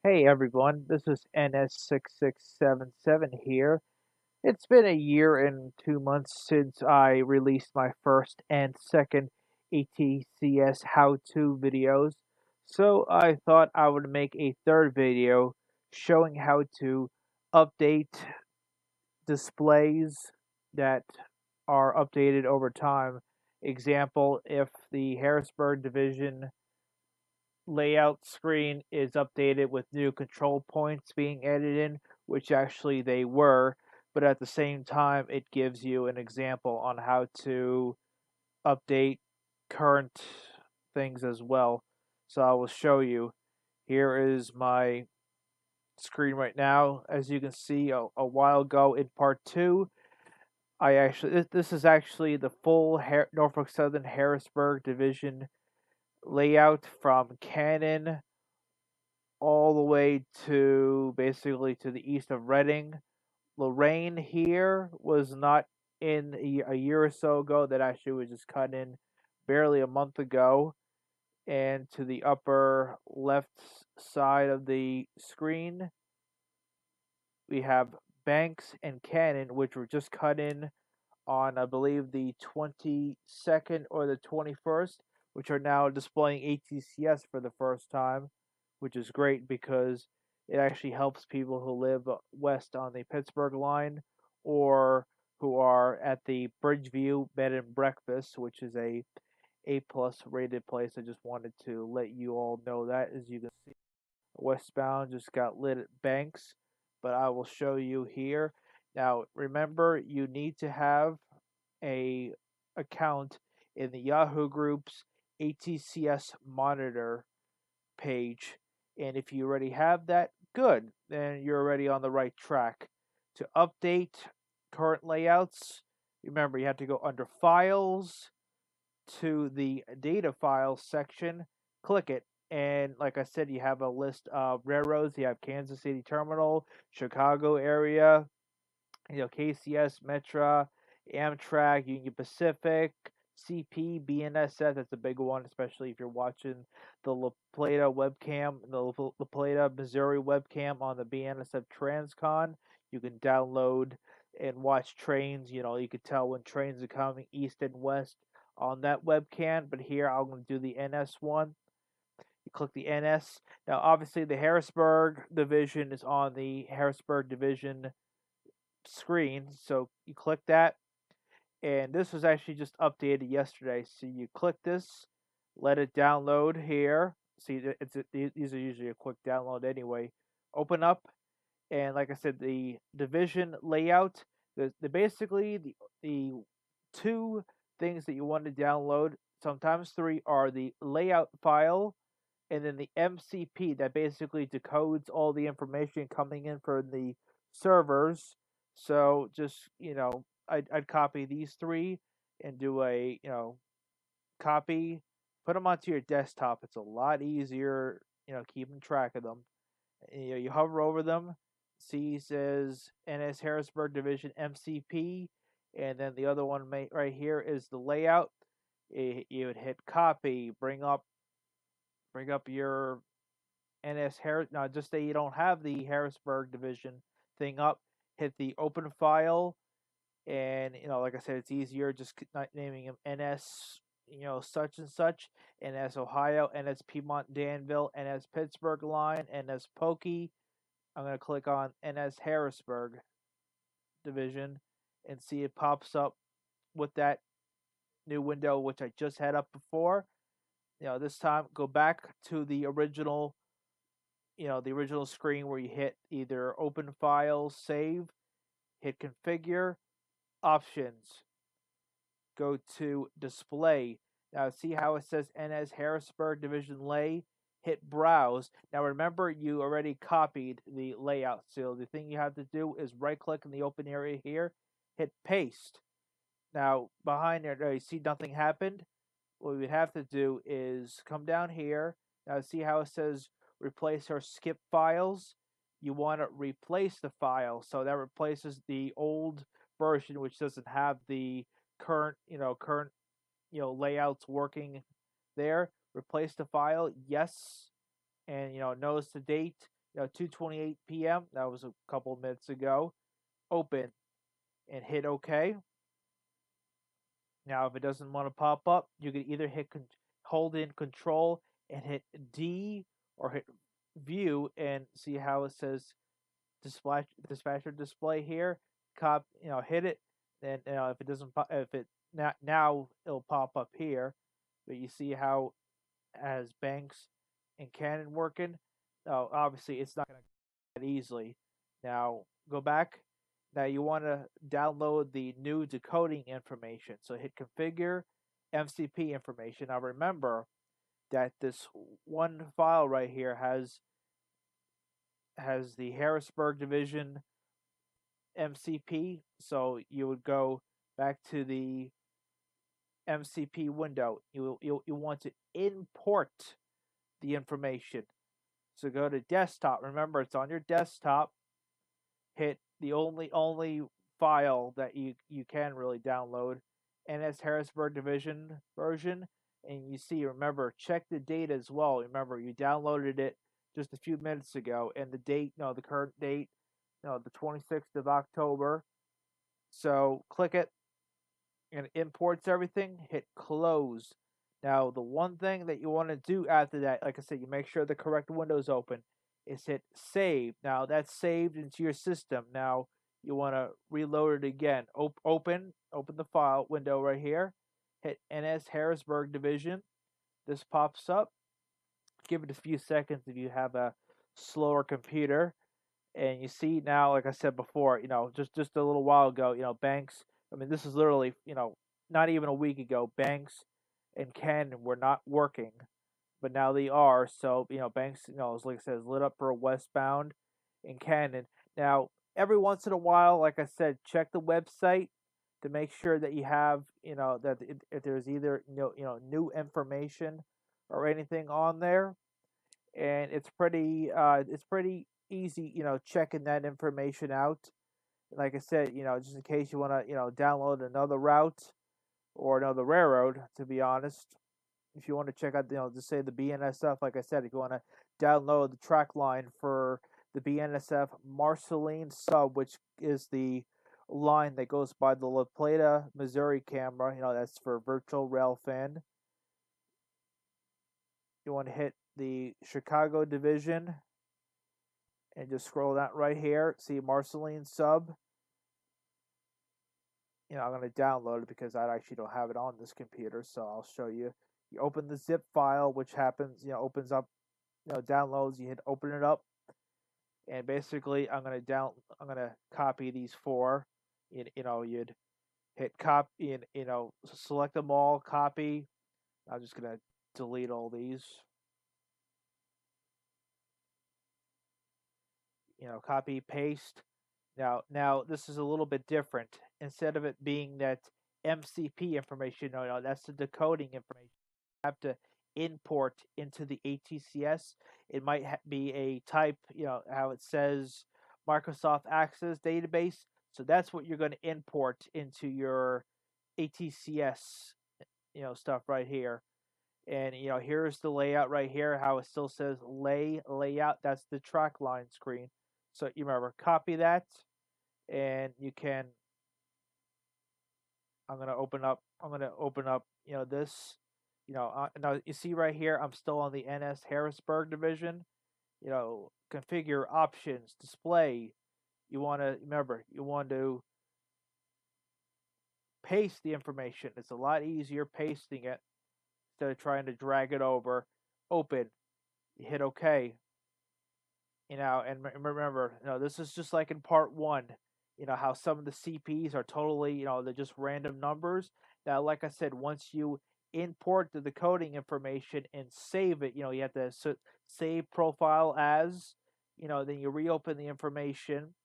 Hey everyone, this is NS6677 here. It's been a year and 2 months since I released my first and second ATCS how-to videos, so I thought I would make a third video showing how to update displays that are updated over time. Example, if the Harrisburg Division layout screen is updated with new control points being added in, which actually they were, but at the same time, it gives you an example on how to update current things as well. So I will show you. Here is my screen right now. As you can see, a while ago in part two, this is actually the full Norfolk Southern Harrisburg Division layout from Canon all the way to basically to the east of Reading. Lorraine here was not in a year or so ago. That actually was just cut in barely a month ago. And to the upper left side of the screen, we have Banks and Cannon, which were just cut in on, I believe, the 22nd or the 21st, which are now displaying ATCS for the first time, which is great because it actually helps people who live west on the Pittsburgh line or who are at the Bridgeview Bed and Breakfast, which is A plus rated place. I just wanted to let you all know that. As you can see, westbound just got lit at Banks, but I will show you here. Now, remember, you need to have a account in the Yahoo Group's ATCS monitor page. And if you already have that, good. Then you're already on the right track. To update current layouts, remember you have to go under Files to the Data Files section, click it. And like I said, you have a list of railroads. You have Kansas City Terminal, Chicago area, KCS, Metra, Amtrak, Union Pacific, CP, BNSF. That's a big one, especially if you're watching the La Plata webcam, the La Plata, Missouri webcam on the BNSF Transcon. You can download and watch trains. You can tell when trains are coming east and west on that webcam. But here I'm going to do the NS one. You click the NS. Now, obviously, the Harrisburg division is on the Harrisburg division screen. So you click that, and this was actually just updated yesterday. So you click this, let it download here. See, these are usually a quick download anyway. Open up, and like I said, the division layout. The basically the two things that you want to download, sometimes three, are the layout file and then the MCP that basically decodes all the information coming in from the servers. So just I'd copy these three and do a copy, put them onto your desktop. It's a lot easier, keeping track of them. You hover over them. C says NS Harrisburg Division MCP, and then the other one right here is the layout. You would hit copy, bring up your NS Harris. Now, just say you don't have the Harrisburg Division thing up. Hit the open file, and like I said, it's easier just not naming them NS. Such and such, NS Ohio, NS Piedmont Danville, NS Pittsburgh line, NS Pokey. I'm gonna click on NS Harrisburg Division, and see it pops up with that new window which I just had up before. This time go back to the original screen where you hit either open file, save, hit configure, options, go to display. Now see how it says NS Harrisburg Division Lay? Hit browse. Now remember, you already copied the layout. So the thing you have to do is right click in the open area here, hit paste. Now behind there, you see nothing happened? What we would have to do is come down here. Now see how it says replace or skip files? You want to replace the file. So that replaces the old version, which doesn't have the current layouts working there. Replace the file, yes. And notice the date. 2:28 p.m. That was a couple of minutes ago. Open and hit OK. Now, if it doesn't want to pop up, you can either hold in Control and hit D, or hit View and see how it says dispatcher display here. Hit it. Then if it doesn't, if it now it'll pop up here. But you see how as Banks and Canon working. Obviously, it's not going to that easily. Now, go back. Now, you want to download the new decoding information. So, hit Configure, MCP information. Now, remember that this one file right here has the Harrisburg Division MCP. So, you would go back to the MCP window. You want to import the information. So go to desktop. Remember, it's on your desktop. Hit the only file that you can really download, NS Harrisburg Division version. And you see, remember, check the date as well. Remember, you downloaded it just a few minutes ago, and the date, the current date, the 26th of October. So click it, and it imports everything. Hit close. Now, the one thing that you want to do after that, like I said, you make sure the correct window's open, is hit save. Now, that's saved into your system. Now, you want to reload it again. Open the file window right here. Hit NS Harrisburg Division. This pops up. Give it a few seconds if you have a slower computer. And you see now, like I said before, just a little while ago, Banks, I mean, this is literally, not even a week ago, Banks and Ken were not working, but now they are. So, Banks, like I said, is lit up for a westbound in Cannon. Now, every once in a while, like I said, check the website to make sure that you have, that if there's either, new information or anything on there. And it's pretty easy, checking that information out. Like I said, just in case you want to, download another route or another railroad, to be honest. If you want to check out, just say the BNSF, like I said, if you want to download the track line for the BNSF Marceline sub, which is the line that goes by the La Plata, Missouri camera, that's for virtual rail fan. You want to hit the Chicago division and just scroll that right here. See Marceline sub. I'm going to download it because I actually don't have it on this computer, so I'll show you. You open the zip file, which happens, opens up, downloads. You hit open it up, and basically I'm going to copy these four. You'd hit copy, and select them all, copy. I'm just going to delete all these. Copy, paste. Now this is a little bit different. Instead of it being that MCP information, that's the decoding information. You have to import into the ATCS. It might be a type, how it says Microsoft Access database. So that's what you're going to import into your ATCS, stuff right here. And here's the layout right here, how it still says layout. That's the track line screen. So you remember, copy that, and you can. I'm gonna open up. This. Now you see right here, I'm still on the NS Harrisburg division. Configure options, display. You want to remember. You want to paste the information. It's a lot easier pasting it instead of trying to drag it over. Open. You hit OK. And remember, this is just like in part one. How some of the CPs are totally, they're just random numbers. Now, like I said, once you import the decoding information and save it, you have to save profile as, then you reopen the information,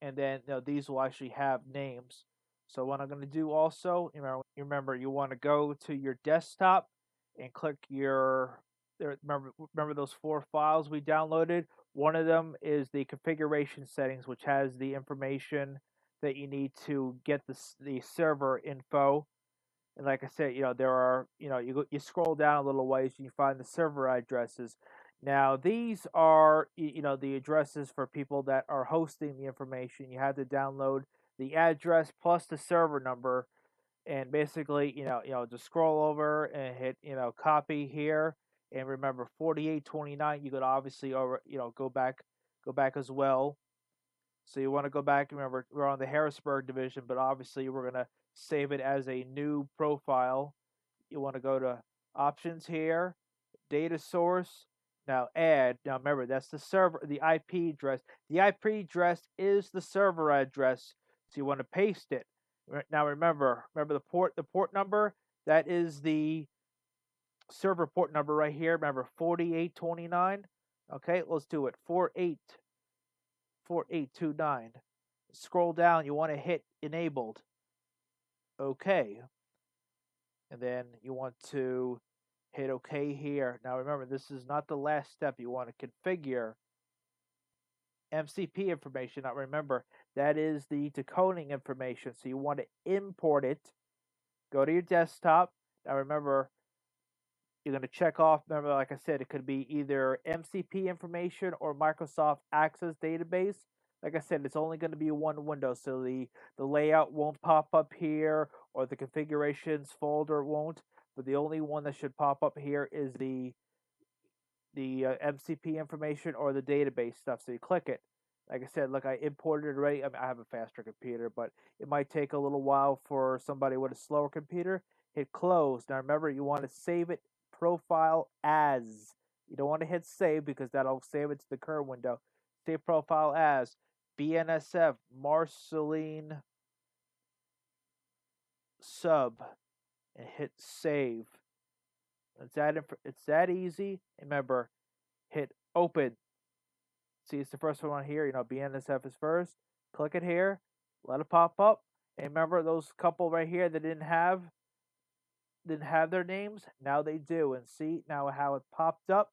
and then these will actually have names. So what I'm going to do also, remember you want to go to your desktop and click remember those four files we downloaded. One of them is the configuration settings, which has the information that you need to get the server info. And like I said, there are, you scroll down a little ways and you find the server addresses. Now, these are, the addresses for people that are hosting the information. You have to download the address plus the server number, and basically, just scroll over and hit, copy here. And remember, 4829. You could obviously over, go back as well. So you want to go back. Remember, we're on the Harrisburg division, but obviously we're gonna save it as a new profile. You want to go to options here, data source. Now add. Now remember, that's the server, the IP address. The IP address is the server address. So you want to paste it. Now remember the port number. That is the server port number right here. Remember 4829. Okay, let's do it. 4829. Scroll down. You want to hit enabled. Okay. And then you want to hit OK here. Now remember, this is not the last step. You want to configure MCP information. Now remember, that is the decoding information. So you want to import it. Go to your desktop. Now remember, you're going to check off. Remember, like I said, it could be either MCP information or Microsoft Access Database. Like I said, it's only going to be one window, so the layout won't pop up here, or the configurations folder won't. But the only one that should pop up here is the MCP information or the database stuff. So you click it. Like I said, look, I imported it already. I mean, I have a faster computer, but it might take a little while for somebody with a slower computer. Hit close. Now remember, you want to save it profile as. You don't want to hit save because that'll save it to the current window. Save profile as BNSF Marceline sub and hit save. It's that easy. Remember, hit open. See, it's the first one here. BNSF is first. Click it here. Let it pop up. And remember those couple right here that didn't have their names? Now they do. And see now how it popped up?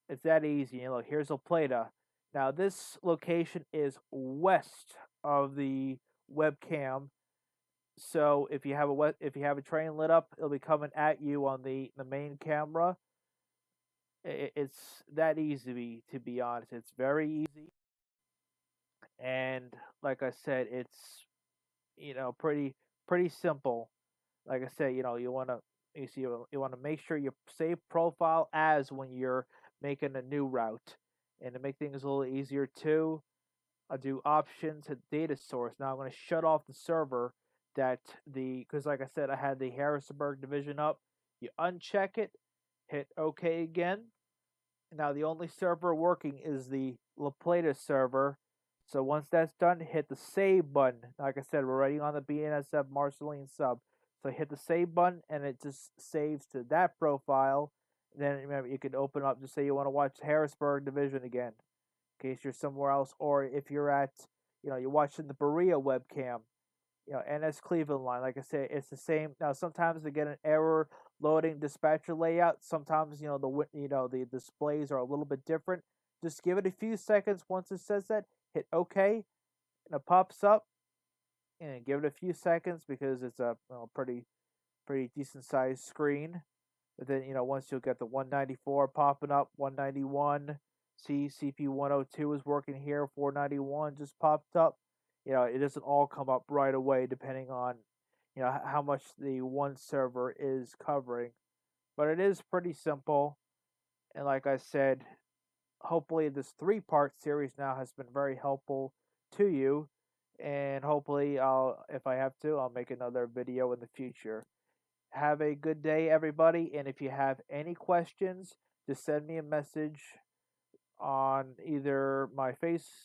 It's that easy. And look, here's Oplata. Now this location is west of the webcam. So if you have a train lit up, it'll be coming at you on the main camera. It's that easy, to be honest. It's very easy, and like I said, it's pretty simple. Like I said, you want to you want to make sure you save profile as when you're making a new route, and to make things a little easier too, I'll do options and data source. Now I'm going to shut off the server because like I said, I had the Harrisburg division up. You uncheck it, hit OK again. Now the only server working is the La Plata server. So once that's done, hit the save button. Like I said, we're already on the BNSF Marceline sub. So hit the save button and it just saves to that profile. Then remember, you can open up, just say you want to watch Harrisburg division again in case you're somewhere else, or if you're at, you're watching the Berea webcam, NS Cleveland line. Like I said, it's the same. Now sometimes they get an error loading dispatcher layout. Sometimes the displays are a little bit different. Just give it a few seconds. Once it says that, hit OK, and it pops up. And give it a few seconds because it's a pretty decent sized screen. But then once you'll get the 194 popping up, 191. See, CP 102 is working here. 491 just popped up. It doesn't all come up right away depending on how much the one server is covering. But it is pretty simple. And like I said, hopefully this 3-part series now has been very helpful to you. And hopefully if I have to, I'll make another video in the future. Have a good day, everybody. And if you have any questions, just send me a message on either my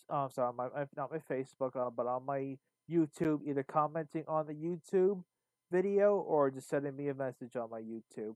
not my Facebook, but on my YouTube, either commenting on the YouTube video or just sending me a message on my YouTube.